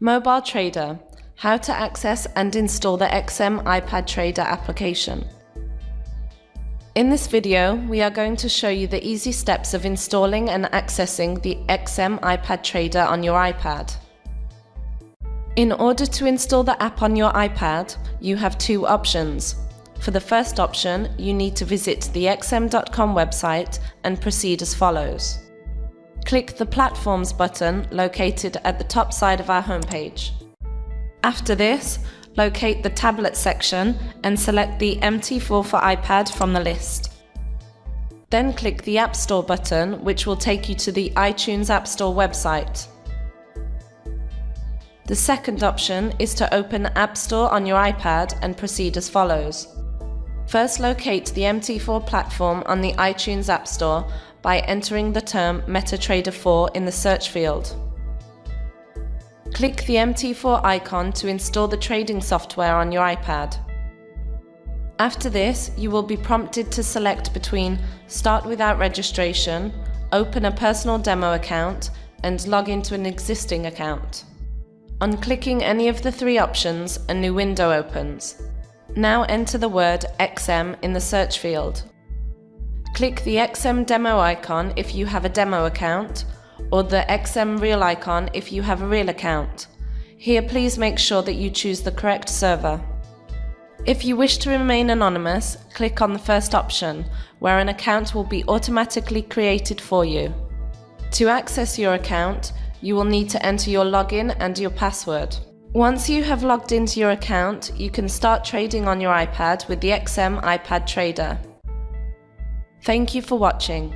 Mobile Trader: how to access and install the XM iPad Trader application. In this video, we are going to show you the easy steps of installing and accessing the XM iPad Trader on your iPad. In order to install the app on your iPad, you have two options. For the first option, you need to visit the xm.com website and proceed as follows. Click the Platforms button located at the top side of our homepage. After this, locate the Tablet section and select the MT4 for iPad from the list. Then click the App Store button, which will take you to the iTunes App Store website. The second option is to open App Store on your iPad and proceed as follows. First, locate the MT4 platform on the iTunes App Store by entering the term MetaTrader 4 in the search field. Click the MT4 icon to install the trading software on your iPad. After this, you will be prompted to select between Start without registration, Open a personal demo account, and log into an existing account. On clicking any of the three options, a new window opens. Now enter the word XM in the search field. Click the XM demo icon if you have a demo account, or the XM Real icon if you have a real account. Here, please make sure that you choose the correct server. If you wish to remain anonymous, click on the first option, where an account will be automatically created for you. To access your account, you will need to enter your login and your password. Once you have logged into your account, you can start trading on your iPad with the XM iPad Trader. Thank you for watching.